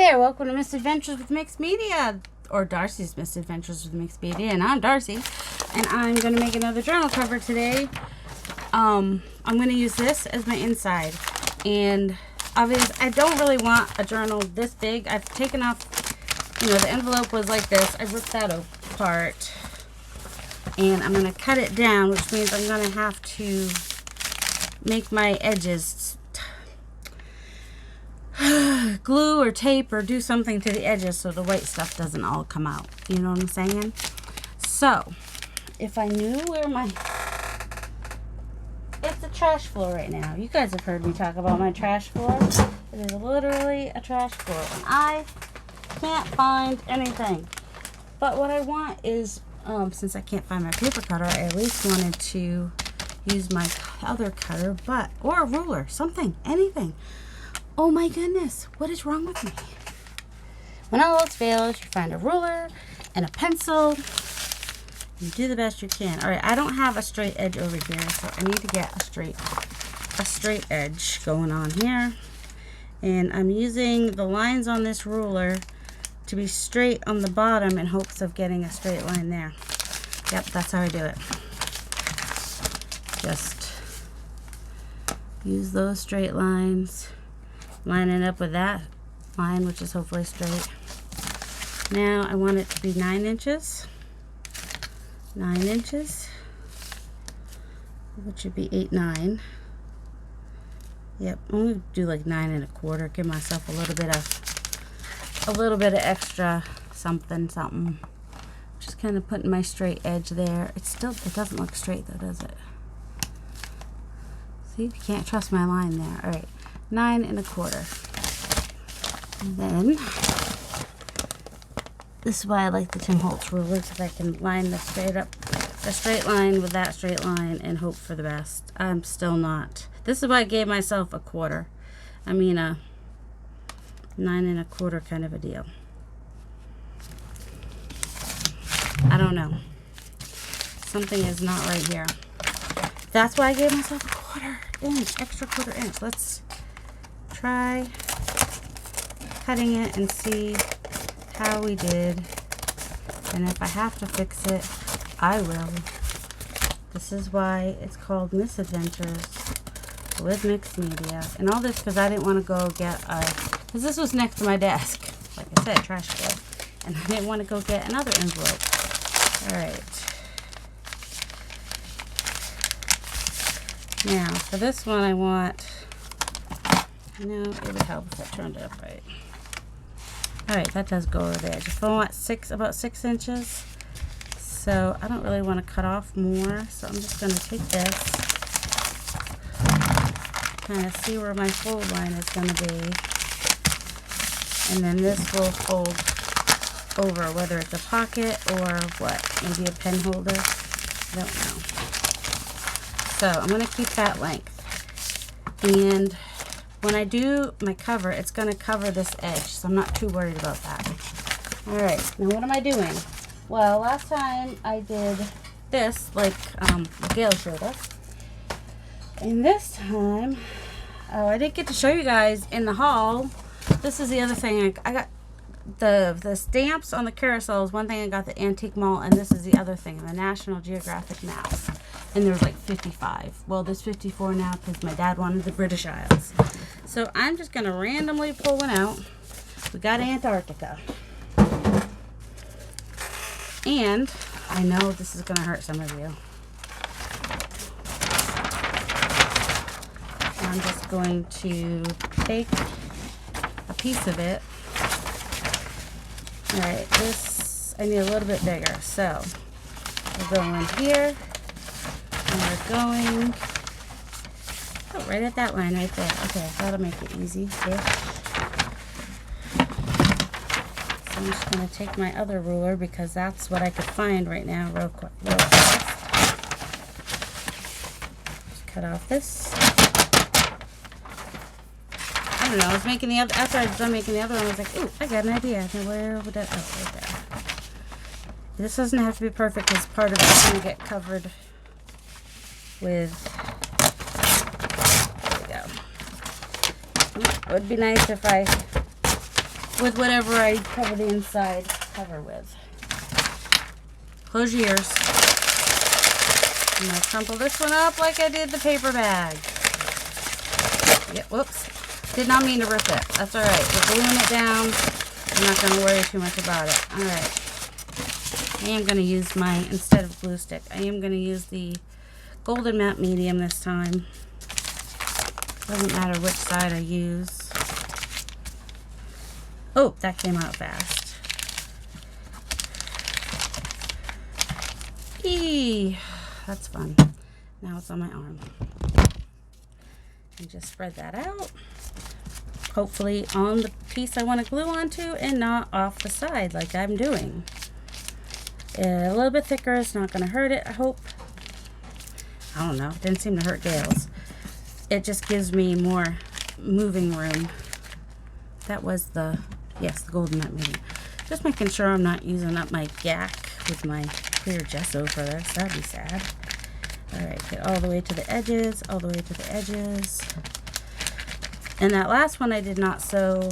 there, welcome to Misadventures with Mixed Media, or Darcy's Misadventures with Mixed Media, and I'm Darcy, and I'm going to make another journal cover today. I'm going to use this as my inside, and obviously I don't really want a journal this big. I've taken off, the envelope was like this. I ripped that apart, and I'm going to cut it down, which means I'm going to have to make my edges glue or tape or do something to the edges so the white stuff doesn't all come out. You know what I'm saying? So, if I knew where my... It's a trash floor right now. You guys have heard me talk about my trash floor. It is literally a trash floor. And I can't find anything. But what I want is, since I can't find my paper cutter, I at least wanted to use my other cutter, or a ruler, something, anything. Oh my goodness, what is wrong with me? When all else fails, you find a ruler and a pencil. You do the best you can. All right, I don't have a straight edge over here, so I need to get a straight edge going on here. And I'm using the lines on this ruler to be straight on the bottom in hopes of getting a straight line there. Yep, that's how I do it. Just use those straight lines. Line it up with that line, which is hopefully straight. Now I want it to be 9 inches. 9 inches, which would be 8, 9. Yep, I'm gonna do like 9 1/4. Give myself a little bit of extra something. Just kind of putting my straight edge there. It doesn't look straight though, does it? See, you can't trust my line there. All right. 9 1/4. And then this is why I like the Tim Holtz ruler, because I can line the straight line with that straight line and hope for the best. I'm still not. This is why I gave myself a 1/4. I mean a 9 1/4 kind of a deal. I don't know. Something is not right here. That's why I gave myself a 1/4 inch, extra 1/4 inch. Let's try cutting it and see how we did, and if I have to fix it, I will. This is why it's called Misadventures with Mixed Media. And all this because I didn't want to go get because this was next to my desk, like I said, trash floor, and I didn't want to go get another envelope. All right, now for this one I want, it would help if I turned it up right. Alright, that does go over there. Just want about 6 inches. So I don't really want to cut off more. So I'm just going to take this, kind of see where my fold line is going to be. And then this will fold over, whether it's a pocket or what. Maybe a pen holder. I don't know. So I'm going to keep that length. And when I do my cover, it's going to cover this edge, so I'm not too worried about that. Alright, now what am I doing? Well, last time I did this, like Gail showed us. And this time, I didn't get to show you guys in the haul. This is the other thing. I got the stamps on the carousels. One thing I got the Antique Mall, and this is the other thing, the National Geographic maps. And there was like 55. Well, there's 54 now because my dad wanted the British Isles. So I'm just going to randomly pull one out. We got Antarctica. And I know this is going to hurt some of you. I'm just going to take a piece of it. Alright, this I need a little bit bigger. So we'll go in here. And we're going right at that line right there. Okay, that'll make it easy. So I'm just going to take my other ruler because that's what I could find right now real quick. Just cut off this. I don't know, I was making the other, after I was done making the other one, I was like, ooh, I got an idea. Now where would that, oh, right there. This doesn't have to be perfect because part of it's going to get covered with, there we go. It would be nice if I with whatever I cover the inside cover with. Close your ears. I'm going to crumple this one up like I did the paper bag. Yep, whoops. Did not mean to rip it. That's alright. We're gluing it down. I'm not going to worry too much about it. Alright. I am going to use my, instead of glue stick, I am going to use the Golden Matte Medium this time. Doesn't matter which side I use. Oh, that came out fast. Eee, that's fun. Now it's on my arm. And just spread that out. Hopefully on the piece I want to glue onto and not off the side like I'm doing. A little bit thicker, it's not going to hurt it, I hope. I don't know, it didn't seem to hurt Gail's. It just gives me more moving room. That was the, yes, the Golden Matte Medium. Just making sure I'm not using up my GAC with my clear gesso for this. That'd be sad. Alright, get all the way to the edges, all the way to the edges. And that last one I did not sew.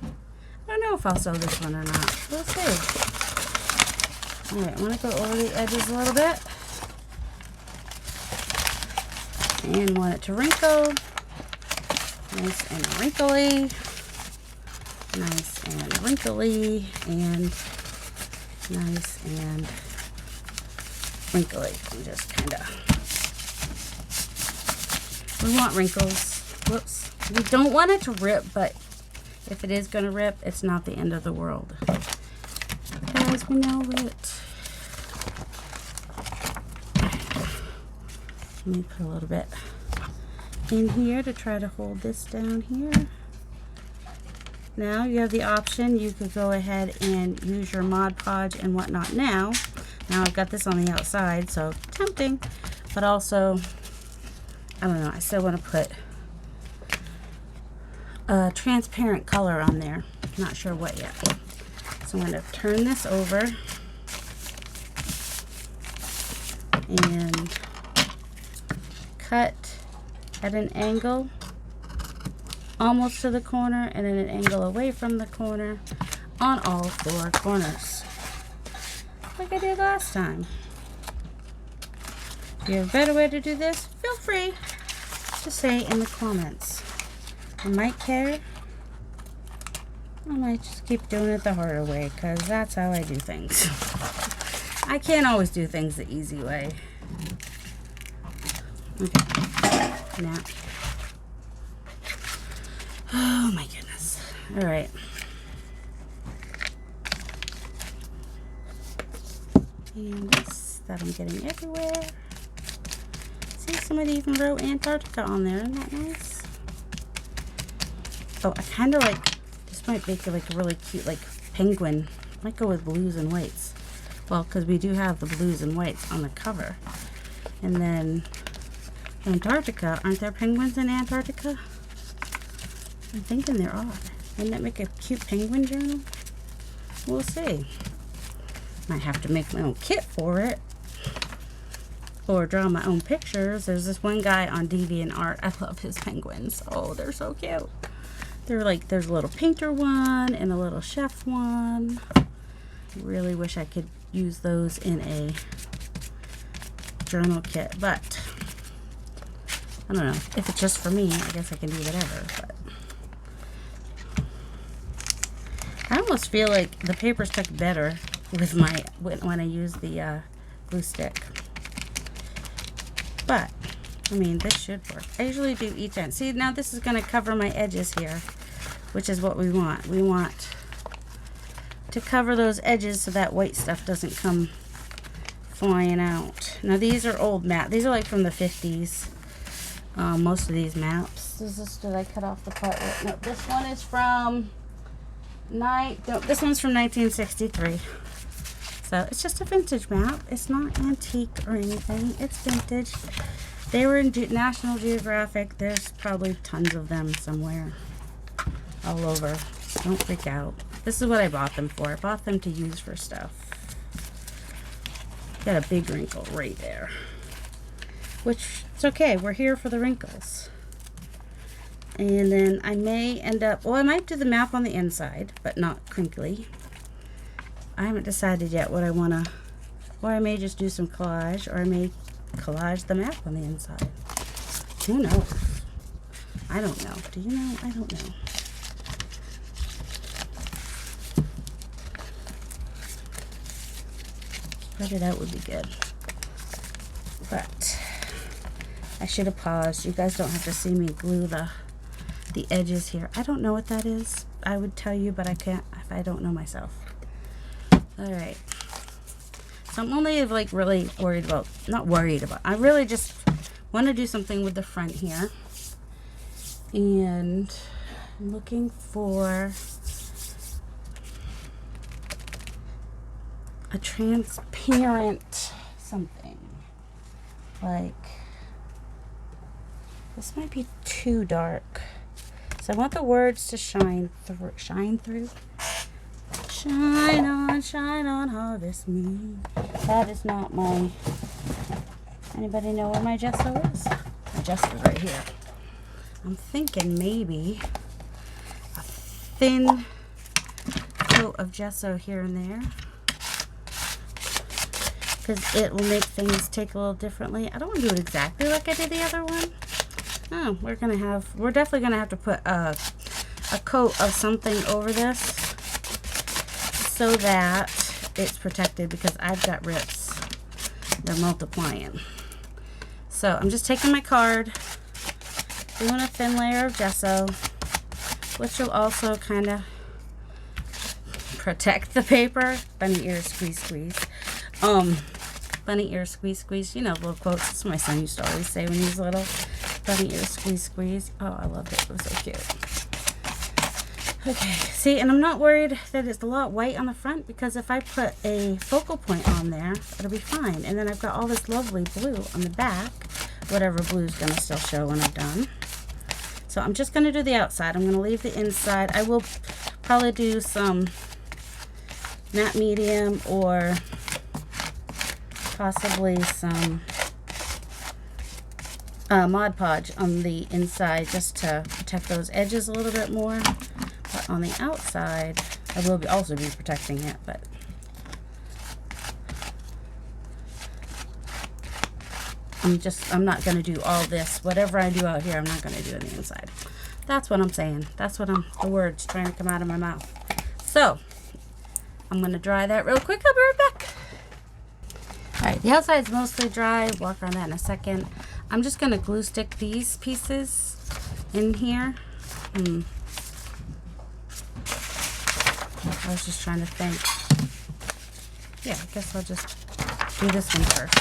I don't know if I'll sew this one or not. We'll see. Alright, I want to go over the edges a little bit. And want it to wrinkle. Nice and wrinkly. Nice and wrinkly. And nice and wrinkly. And just kind of. We want wrinkles. Whoops. We don't want it to rip, but if it is going to rip, it's not the end of the world. As we know it. Let me put a little bit in here to try to hold this down here. Now you have the option, you could go ahead and use your Mod Podge and whatnot now. Now I've got this on the outside, so tempting, but also, I don't know, I still want to put a transparent color on there. Not sure what yet. So I'm going to turn this over and cut at an angle almost to the corner and at an angle away from the corner on all 4 corners like I did last time. If you have a better way to do this, feel free to say in the comments. I might care. I might just keep doing it the harder way because that's how I do things. I can't always do things the easy way. Okay. Now. Oh my goodness. Alright. And this that I'm getting everywhere. See, somebody even wrote Antarctica on there. Isn't that nice? Oh, I kind of like, this might make it like a really cute, like, penguin. Might go with blues and whites. Well, because we do have the blues and whites on the cover. And then Antarctica. Aren't there penguins in Antarctica? I'm thinking there are. Wouldn't that make a cute penguin journal? We'll see. Might have to make my own kit for it. Or draw my own pictures. There's this one guy on DeviantArt. I love his penguins. Oh, they're so cute. They're like, there's a little painter one and a little chef one. I really wish I could use those in a journal kit, but I don't know. If it's just for me, I guess I can do whatever, but I almost feel like the paper stuck better with my, when I use the glue stick. But, I mean, this should work. I usually do each end. See, now this is going to cover my edges here, which is what we want. We want to cover those edges so that white stuff doesn't come flying out. Now, these are old maps. These are like from the 50s. Most of these maps. Did I cut off the part? No, this one is from this one's from 1963. So it's just a vintage map. It's not antique or anything. It's vintage. They were in National Geographic. There's probably tons of them somewhere. All over. Don't freak out. This is what I bought them for. I bought them to use for stuff. Got a big wrinkle right there. Which, it's okay. We're here for the wrinkles. And then I may end up, well, I might do the map on the inside, but not crinkly. I haven't decided yet what I want to, or I may just do some collage, or I may collage the map on the inside. Who knows? I don't know. Do you know? I don't know. Spread it out would be good. But I should have paused. You guys don't have to see me glue the edges here. I don't know what that is. I would tell you, but I can't if I don't know myself. Alright. So I'm only like really worried about, not worried about, I really just want to do something with the front here. And I'm looking for a transparent something. Like, this might be too dark. So I want the words to shine through. Shine on, harvest moon. That is not my, anybody know where my gesso is? My gesso is right here. I'm thinking maybe a thin coat of gesso here and there, because it will make things take a little differently. I don't want to do it exactly like I did the other one. Oh, we're definitely gonna have to put a coat of something over this so that it's protected, because I've got rips. They're multiplying. So I'm just taking my card, doing a thin layer of gesso, which will also kind of protect the paper. Bunny ears, squeeze, squeeze. Bunny ears, squeeze, squeeze. You know, little quotes. That's what my son used to always say when he was little. Bunny ears, squeeze, squeeze. Oh, I loved it. It was so cute. Okay, see, and I'm not worried that it's a lot white on the front, because if I put a focal point on there, it'll be fine. And then I've got all this lovely blue on the back. Whatever blue is going to still show when I'm done. So I'm just going to do the outside. I'm going to leave the inside. I will probably do some matte medium, or possibly some Mod Podge on the inside, just to protect those edges a little bit more. But on the outside, I will also be protecting it, but I'm not going to do all this. Whatever I do out here, I'm not going to do on the inside. That's what I'm saying. That's what the words trying to come out of my mouth. So I'm going to dry that real quick. I'll be right back. Alright, the outside's mostly dry. Walk around that in a second. I'm just going to glue stick these pieces in here. I was just trying to think. Yeah, I guess I'll just do this one first.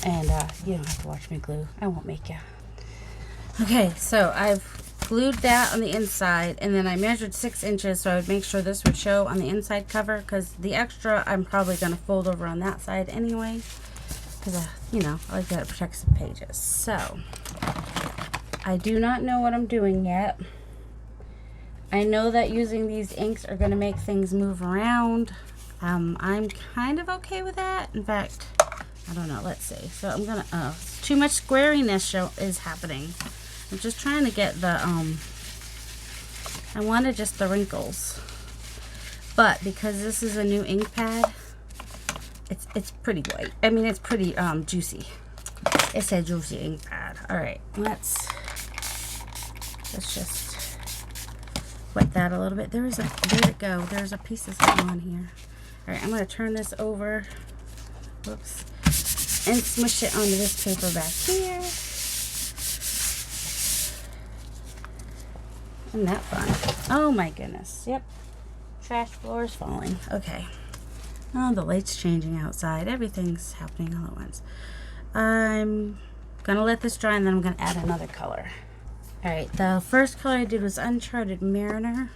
And you don't have to watch me glue. I won't make you. Okay, so I've glued that on the inside, and then I measured 6 inches so I would make sure this would show on the inside cover, because the extra I'm probably going to fold over on that side anyway, because you know, I like that it protects the pages. So I do not know what I'm doing yet. I know that using these inks are going to make things move around. I'm kind of okay with that. In fact, I don't know. Let's see. So I'm going to, too much squariness is happening. I'm just trying to get the, I wanted just the wrinkles. But because this is a new ink pad, it's pretty white. I mean, it's pretty juicy. It's a juicy ink pad. All right, let's just wet that a little bit. There it go. There's a piece of something on here. All right, I'm going to turn this over. Whoops. And smush it onto this paper back here. Isn't that fun? Oh my goodness. Yep. Trash floor is falling. Okay. Oh, the light's changing outside. Everything's happening all at once. I'm going to let this dry, and then I'm going to add another color. Alright, the first color I did was Uncharted Mariner.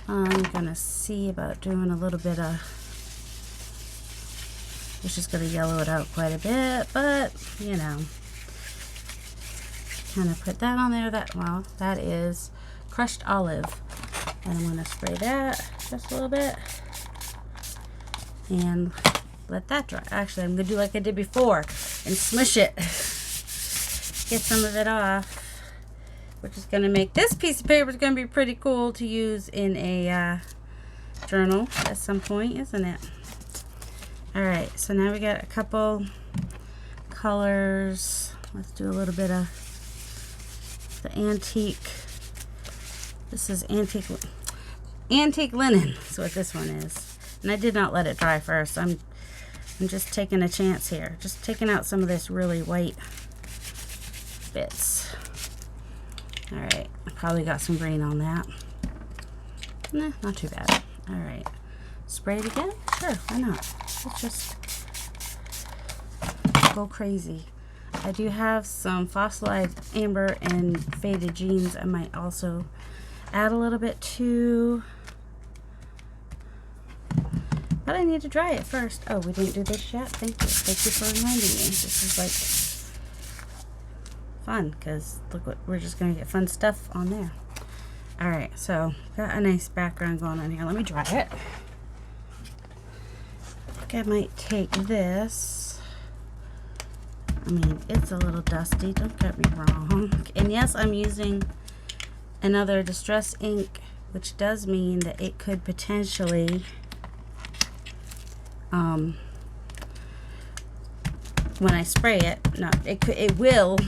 I'm going to see about doing a little bit of, it's just going to yellow it out quite a bit, but, you know, kind of put that on there. That is Crushed Olive. And I'm going to spray that just a little bit and let that dry. Actually, I'm going to do like I did before and smush it get some of it off, which is going to make this piece of paper is going to be pretty cool to use in a journal at some point, isn't it? Alright, so now we got a couple colors. Let's do a little bit of the antique. This is antique linen is what this one is. And I did not let it dry first. I'm just taking a chance here. Just taking out some of this really white bits. Alright, I probably got some green on that. Nah, not too bad. Alright, spray it again? Sure, why not? Let's just go crazy. I do have some fossilized amber and faded jeans. I might also add a little bit to, but I need to dry it first. Oh, we didn't do this yet? Thank you. Thank you for reminding me. This is like fun, because look what, we're just going to get fun stuff on there. Alright, so got a nice background going on here. Let me dry it. I think I might take this. I mean, it's a little dusty, don't get me wrong. And yes, I'm using another Distress ink, which does mean that it could potentially when I spray it, it will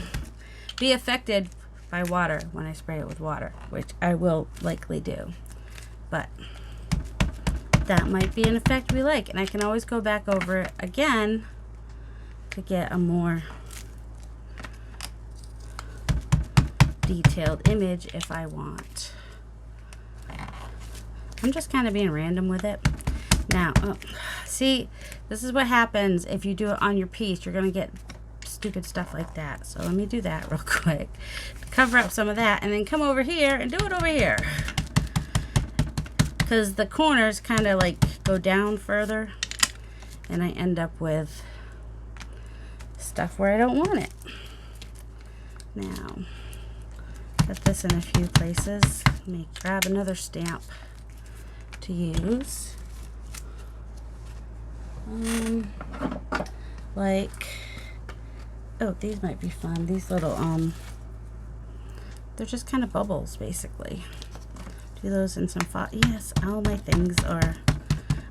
be affected by water when I spray it with water, which I will likely do. But that might be an effect we like, and I can always go back over it again to get a more detailed image if I want. I'm just kind of being random with it. Now, see, this is what happens if you do it on your piece. You're going to get stupid stuff like that. So let me do that real quick. Cover up some of that and then come over here and do it over here. Because the corners kind of like go down further and I end up with stuff where I don't want it. Now, put this in a few places. Let me grab another stamp to use. Like, oh, these might be fun. These little, they're just kind of bubbles, basically. Do those in some yes, all my things are,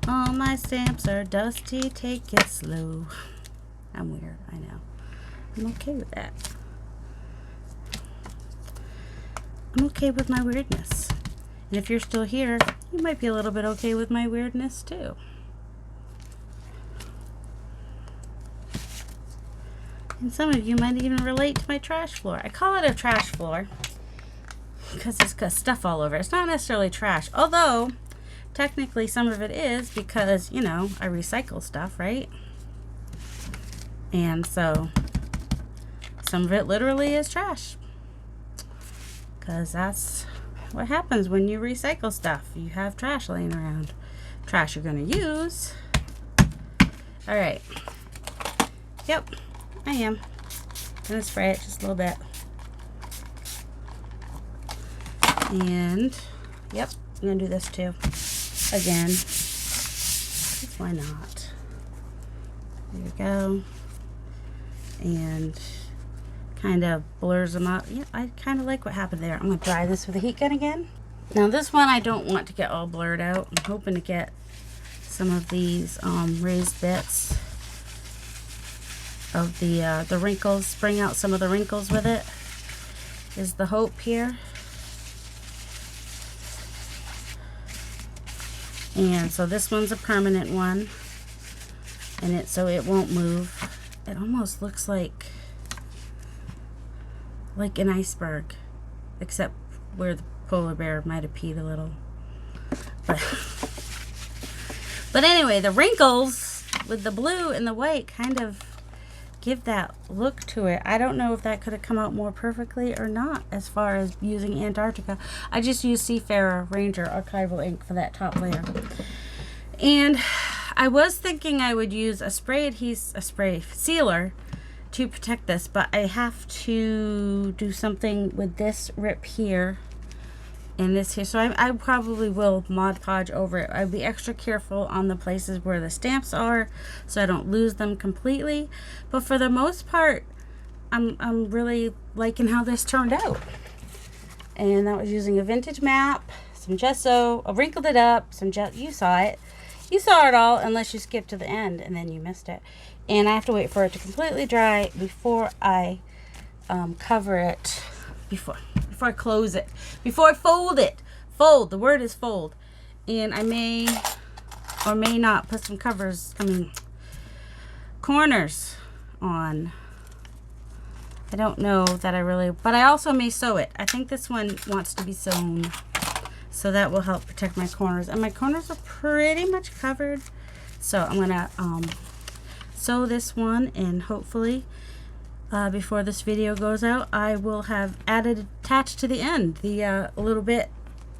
all my stamps are dusty, take it slow. I'm weird, I know. I'm okay with that. I'm okay with my weirdness. And if you're still here, you might be a little bit okay with my weirdness too. And some of you might even relate to my trash floor. I call it a trash floor because it's got stuff all over. It's not necessarily trash, although technically some of it is because, you know, I recycle stuff, right? And so some of it literally is trash because that's what happens when you recycle stuff. You have trash laying around. Trash you're going to use. All right. Yep. I am gonna spray it just a little bit, and yep, I'm gonna do this too again. Why not? There we go, and kind of blurs them out. Yeah, I kind of like what happened there. I'm gonna dry this with a heat gun again. Now this one I don't want to get all blurred out. I'm hoping to get some of these raised bits of the wrinkles, bring out some of the wrinkles with it, is the hope here. And so this one's a permanent one, and so it won't move. It almost looks like an iceberg, except where the polar bear might have peed a little. But anyway, the wrinkles with the blue and the white kind of give that look to it. I don't know if that could have come out more perfectly or not as far as using Antarctica. I just used Seafarer Ranger archival ink for that top layer. And I was thinking I would use a spray sealer to protect this, but I have to do something with this rip here and this here. So I probably will Mod Podge over it. I'll be extra careful on the places where the stamps are so I don't lose them completely. But for the most part, I'm really liking how this turned out. And that was using a vintage map, some gesso. I wrinkled it up, some you saw it. You saw it all unless you skipped to the end and then you missed it. And I have to wait for it to completely dry before I cover it, before I close it, before I fold it. Fold, the word is fold. And I may or may not put some corners on. I don't know that I really, but I also may sew it. I think this one wants to be sewn, so that will help protect my corners. And my corners are pretty much covered. So I'm gonna sew this one, and hopefully before this video goes out, I will have added, attached to the end, the a little bit,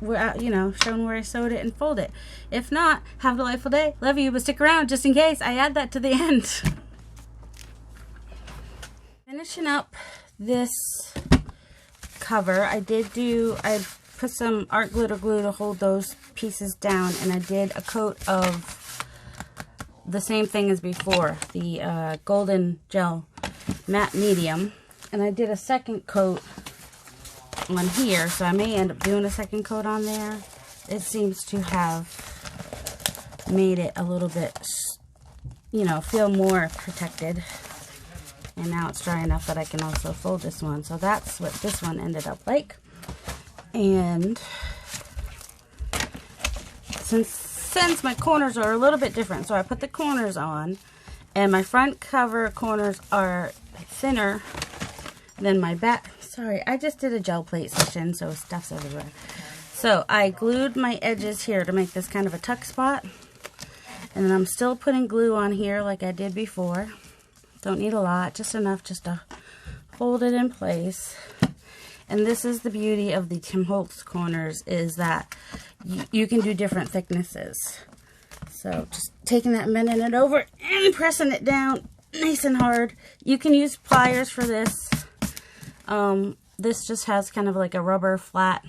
you know, showing where I sewed it and fold it. If not, have a delightful day. Love you, but stick around just in case I add that to the end. Finishing up this cover, I put some art glitter glue to hold those pieces down, and I did a coat of the same thing as before, the golden gel matte medium, and I did a second coat on here, so I may end up doing a second coat on there. It seems to have made it a little bit, you know, feel more protected. And now it's dry enough that I can also fold this one. So that's what this one ended up like. And since my corners are a little bit different, so I put the corners on, and my front cover corners are thinner than my back. Sorry, I just did a gel plate session, so stuff's everywhere. So I glued my edges here to make this kind of a tuck spot. And then I'm still putting glue on here like I did before. Don't need a lot, just enough just to hold it in place. And this is the beauty of the Tim Holtz corners, is that you can do different thicknesses. So just taking that, bending it over and pressing it down nice and hard. You can use pliers for this. This just has kind of like a rubber flat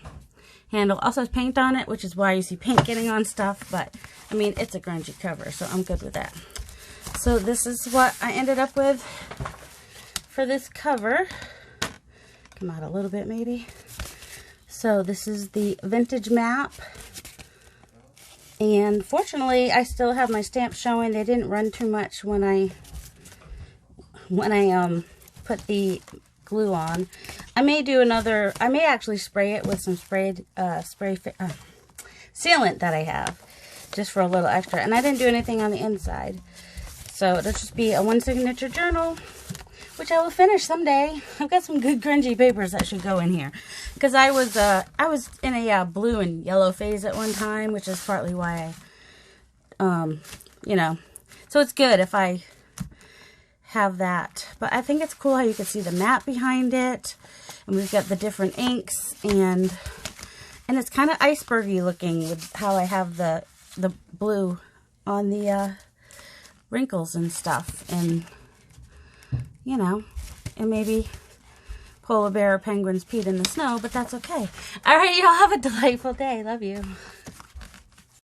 handle. Also has paint on it, which is why you see paint getting on stuff. But I mean, it's a grungy cover, so I'm good with that. So this is what I ended up with for this cover. Come out a little bit maybe. So this is the vintage map. And fortunately, I still have my stamps showing. They didn't run too much when I put the glue on. I may do another, I may actually spray it with some sealant that I have, just for a little extra. And I didn't do anything on the inside. So it'll just be a one signature journal, which I will finish someday. I've got some good grungy papers that should go in here, because I was in a blue and yellow phase at one time, which is partly why I, you know, so it's good if I have that. But I think it's cool how you can see the map behind it, and we've got the different inks, and it's kind of icebergy looking with how I have the blue on the wrinkles and stuff, and you know, and maybe polar bear or penguins peed in the snow, but that's okay. All right, y'all have a delightful day. Love you.